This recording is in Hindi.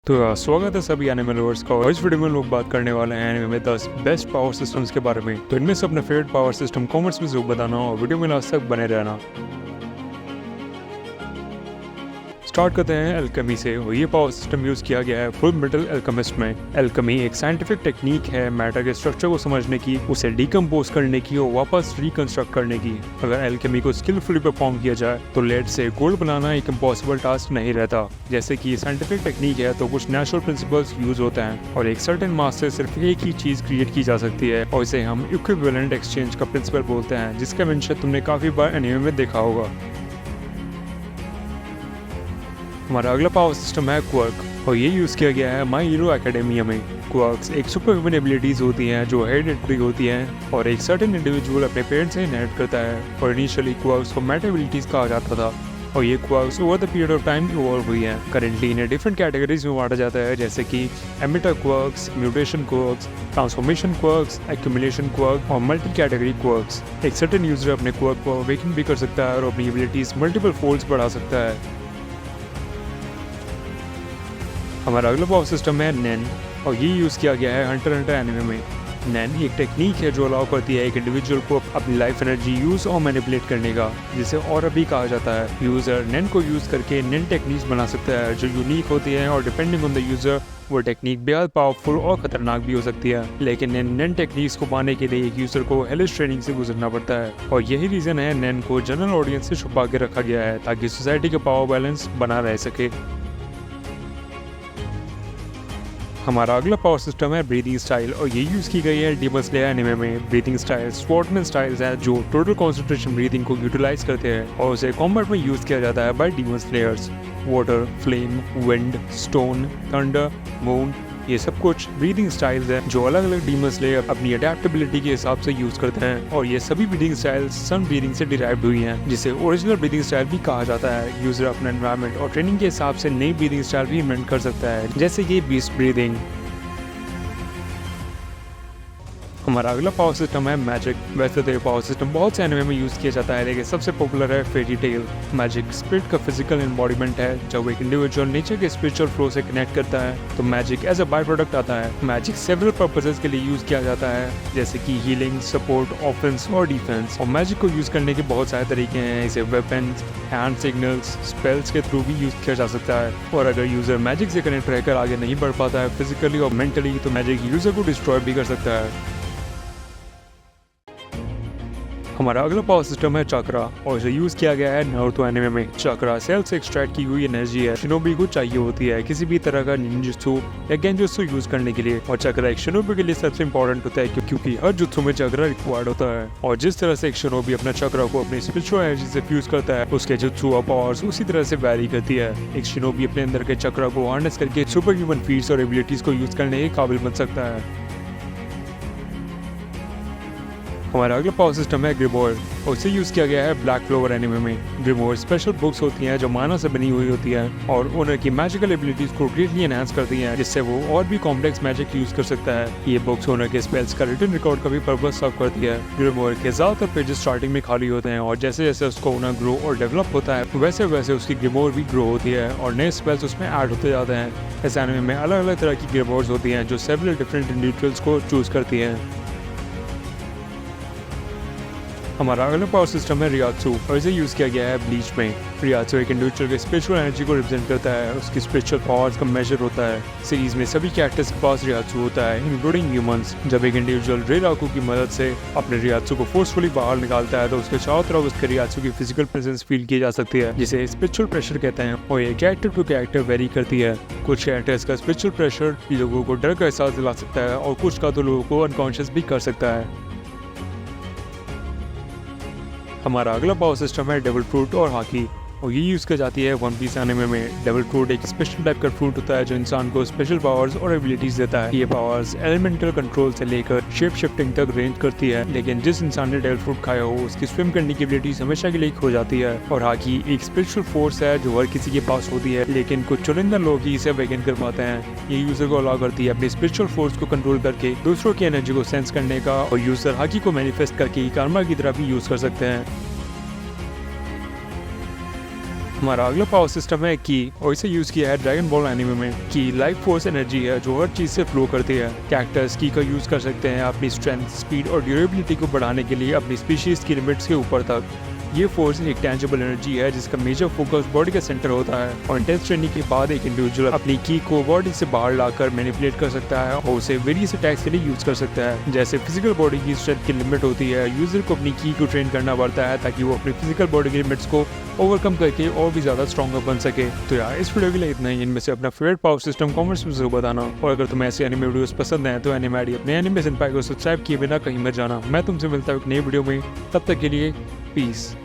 स्वागत है सभी एनिमे लवर्स का। और इस वीडियो में लोग बात करने वाले हैं एनिमे में 10 बेस्ट पावर सिस्टम्स के बारे में। तो इनमें से अपने फेवरेट पावर सिस्टम कमेंट्स में जरूर बताना और वीडियो में लास्ट तक बने रहना। स्टार्ट करते हैं एल्केमी से। और ये पावर सिस्टम यूज किया गया है फुल मेटल अल्केमिस्ट में। एल्केमी एक साइंटिफिक टेक्निक है मैटर के स्ट्रक्चर को समझने की, उसे डिकम्पोज करने की और वापस रिकंस्ट्रक्ट करने की। अगर एल्केमी को स्किलफुली परफॉर्म किया जाए तो लेड से गोल्ड बनाना एक इम्पॉसिबल टास्क नहीं रहता। जैसे कि साइंटिफिक टेक्निक है तो कुछ नेचुरल प्रिंसिपल्स यूज होते हैं और एक सर्टेन मास से सिर्फ एक ही चीज क्रिएट की जा सकती है और इसे हम इक्विवेलेंट एक्सचेंज का प्रिंसिपल बोलते हैं, जिसका मेंशन तुमने काफी बार एनिमे में देखा होगा। हमारा अगला पावर सिस्टम है क्वर्क और ये यूज किया गया है माय हीरो एकेडमिया में। क्वर्क्स एक सुपर ह्यूमन एबिलिटीज होती हैं जो हेरिडिटरी होती हैं और एक सर्टेन इंडिविजुअल अपने पेरेंट्स से इनहेरिट करता है। और इनिशियली क्वर्क्स को मेटा एबिलिटीज कहा जाता था और ये quirks over the period of time evolve हुई हैं। करेंटली इन्हें डिफरेंट कैटेगरीज में बांटा जाता है, जैसे कि emitter quirks, mutation quirks, transformation quirks, accumulation quirk और मल्टी कैटेगरी क्वर्क्स। एक सर्टेन यूजर अपने क्वर्क को अवेकन भी कर सकता है और अपनी एबिलिटीज मल्टीपल फोल्ड्स बढ़ा सकता है। हमारा अगला पावर सिस्टम है नैन और ये यूज़ किया गया है हंटर हंटर एनिमे में। नैन एक टेक्निक है जो अलाउ करती है एक इंडिविजुअल को अपनी लाइफ एनर्जी यूज़ और मैनिपुलेट करने का, जिसे और भी कहा जाता है। यूज़र नैन को यूज़ करके नैन टेक्निक्स बना सकता है जो यूनिक होती है और डिपेंडिंग ऑन द यूज़र वो टेक्निक बेहद पावरफुल और खतरनाक भी हो सकती है। लेकिन नैन टेक्निक्स को पाने के लिए एक यूज़र को हेलिश ट्रेनिंग से गुजरना पड़ता है और यही रीज़न है नैन को जनरल ऑडियंस से छुपा के रखा गया है ताकि सोसाइटी का पावर बैलेंस बना रह सके। हमारा अगला पावर सिस्टम है ब्रीदिंग स्टाइल और ये यूज की गई है डीमन स्लेयर एनिमे में। ब्रीदिंग स्टाइल स्वॉर्डमैन स्टाइल्स है जो टोटल कंसंट्रेशन ब्रीदिंग को यूटिलाइज करते हैं और उसे कॉम्बैट में यूज किया जाता है by demon slayers. Water, flame, wind, stone, thunder, moon, ये सब कुछ ब्रीदिंग स्टाइल्स हैं जो अलग अलग डीमन स्लेयर अपनी अडेप्टेबिलिटी के हिसाब से यूज करते हैं और ये सभी ब्रीदिंग स्टाइल्स सन ब्रीदिंग से डिराइव्ड हुई हैं, जिसे ओरिजिनल ब्रीदिंग स्टाइल भी कहा जाता है। यूजर अपने एनवायरनमेंट और ट्रेनिंग के हिसाब से नई ब्रीदिंग स्टाइल भी इन्वेंट कर सकता है, जैसे कि बीस्ट ब्रीदिंग। हमारा अगला पावर सिस्टम है मैजिक। वैसे तो ये पावर सिस्टम बहुत से एनिमे में यूज किया जाता है, लेकिन सबसे पॉपुलर है फेरी टेल। मैजिक स्पिरिट का फिजिकल एम्बॉडीमेंट है। जब एक इंडिविजुअल नेचर के स्पिरिचुअल फ्लो से कनेक्ट करता है तो magic as a by product आता है। मैजिक सेवरल पर्पसेस के लिए यूज किया जाता है, जैसे कि हीलिंग, सपोर्ट, ऑफेंस और डिफेंस। और मैजिक को यूज करने के बहुत सारे तरीके हैं। इसे वेपन्स, हैंड सिग्नल्स, स्पेल्स के थ्रू भी यूज किया जा सकता है। और अगर यूजर मैजिक से कनेक्ट रहकर आगे नहीं बढ़ पाता है फिजिकली और मेंटली, तो मैजिक यूजर को डिस्ट्रॉय भी कर सकता है। हमारा अगला पावर सिस्टम है चक्रा और इसे यूज किया गया है नारुतो एनिमे में। चक्रा सेल से एक्सट्रैक्ट की हुई एनर्जी है, शिनोबी को चाहिए होती है किसी भी तरह का निंजुत्सु या गेंजुत्सु यूज करने के लिए। और चक्रा एक शिनोबी के लिए सबसे इंपॉर्टेंट होता है क्योंकि हर जुत्सु में चक्रा रिक्वायर्ड होता है। और जिस तरह से एक शिनोबी अपना चक्रा को अपनी स्पिरिचुअल एनर्जी से फ्यूज करता है, उसके जुत्सु और पावर्स उसी तरह से वैरी करती है। एक शिनोबी अपने अंदर के चक्रा को हार्नेस करके सुपर ह्यूमन फीट्स और एबिलिटीज को यूज करने के काबिल बन सकता है। हमारा अगला पावर सिस्टम है ग्रिमोर और इसे यूज किया गया है ब्लैक क्लोवर एनिमे में। ग्रिमोर स्पेशल बुक्स होती हैं जो माना से बनी हुई होती है और ओनर की मैजिकल एबिलिटीज को ग्रेटली एनहांस करती हैं, जिससे वो और भी कॉम्प्लेक्स मैजिक यूज कर सकता है। ये बुक्स ओनर के स्पेल्स का रिटन रिकॉर्ड का भी पर्पस सर्व करती है। ग्रिमोर के ज्यादातर पेजेस स्टार्टिंग में खाली होते हैं और जैसे जैसे उसको ओनर ग्रो और डेवलप होता है वैसे वैसे उसकी ग्रिमोर भी ग्रो होती है और नए स्पेल्स उसमें ऐड होते जाते हैं। इस एनिमे में अलग अलग तरह की ग्रिमोर्स होती हैं जो सेवरल डिफरेंट इंडिविजुअल्स को चूज करती हैं। हमारा अगला पावर सिस्टम है रियात्सु और इसे यूज किया गया है ब्लीच में। रियात्सु एक इंडिविजुअल के स्पिरिचुअल एनर्जी को रिप्रेजेंट करता है, उसकी स्पिरिचुअल पावर्स का मेजर होता है। सीरीज में सभी कैरेक्टर्स के पास रियात्सु होता है, इंक्लूडिंग ह्यूमंस। जब एक इंडिविजुअल रेराकू की मदद से अपने रियात्सु को फोर्सफुली बाहर निकालता है तो उसके चारों तरफ उसके रियात्सु की फिजिकल प्रेजेंस फील की जा सकती है, जिसे स्पिरिचुअल प्रेशर कहते हैं। और ये कैरेक्टर टू कैरेक्टर वेरी करती है। कुछ कैरेक्टर्स का स्पिरिचुअल प्रेशर लोगों को डर का एहसास दिला सकता है और कुछ का तो लोगों को अनकॉन्शियस भी कर सकता है। हमारा अगला पावर सिस्टम है डेविल फ्रूट और हाकी और ये यूज की जाती है वन पीस एनिमे में। डेविल फ्रूट एक स्पेशल टाइप का फ्रूट होता है जो इंसान को स्पेशल पावर्स और एबिलिटीज देता है। ये पावर्स एलिमेंटल कंट्रोल से लेकर शेप शिफ्टिंग तक रेंज करती है, लेकिन जिस इंसान ने डेविल फ्रूट खाया हो उसकी स्विम करने की एबिलिटीज हमेशा के लिए खो जाती है। और हाकी एक स्पिरिचुअल फोर्स है जो हर किसी के पास होती है, लेकिन कुछ चुनिंदा लोग ही इसे अवेकन कर पाते हैं। ये यूजर को अलाउ करती है अपनी स्पिरिचुअल फोर्स को कंट्रोल करके दूसरों की एनर्जी को सेंस करने का, और यूजर हाकी को मैनिफेस्ट करके कार्मा की तरह भी यूज कर सकते हैं। हमारा अगला पावर सिस्टम है की, और इसे यूज किया है ड्रैगन बॉल एनिमे में। की लाइफ फोर्स एनर्जी है जो हर चीज से फ्लो करती है। कैरेक्टर्स की का यूज कर सकते हैं अपनी स्ट्रेंथ, स्पीड और ड्यूरेबिलिटी को बढ़ाने के लिए अपनी स्पीशीज की लिमिट्स के ऊपर तक। ये फोर्स एक टेंजिबल एनर्जी है जिसका मेजर फोकस बॉडी का सेंटर होता है, और इंटेंस ट्रेनिंग के बाद एक इंडिविजुअल अपनी की को बॉडी से बाहर लाकर मैनिपुलेट कर सकता है और उसे वेरियस अटैक्स के लिए यूज कर सकता है। जैसे फिजिकल बॉडी की स्ट्रेंथ की लिमिट होती है, यूजर को अपनी की को ट्रेन करना पड़ता है ताकि वो अपनी फिजिकल बॉडी की लिमिट्स को ओवरकम करके और भी ज्यादा स्ट्रॉन्गर बन सके। तो यार इस वीडियो के लिए इतना ही। इनमें से अपना फेवरेट पावर सिस्टम कमेंट्स में जरूर बताना, और अगर तुम्हें ऐसे एनिमे वीडियोस पसंद हैं तो एनिमेडी अपने एनिमे सेंपाई को सब्सक्राइब किए बिना कहीं मत जाना। मैं तुमसे मिलता हूँ एक नई वीडियो में, तब तक के लिए पीस।